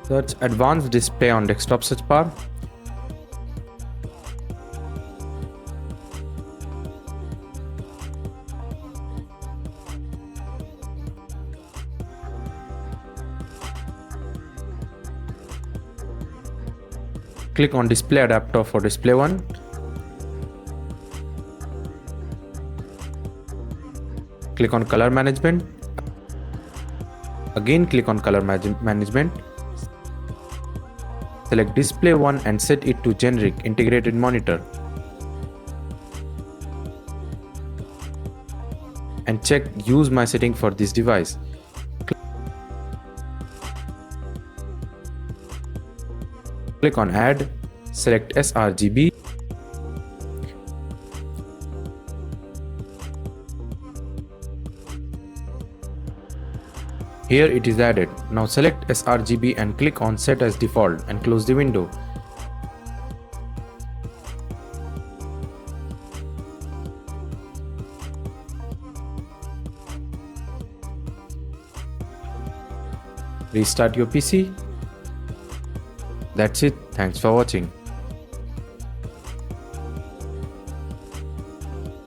Search Advanced Display on desktop search bar. Click on Display Adapter for Display 1. Click on Color Management. Again click on Color Management. Select Display 1 and set it to Generic Integrated Monitor. And check Use My setting for this device. Click on Add, select sRGB. Here it is added. Now select sRGB and click on Set as Default and close the window. Restart your PC. That's it. Thanks for watching.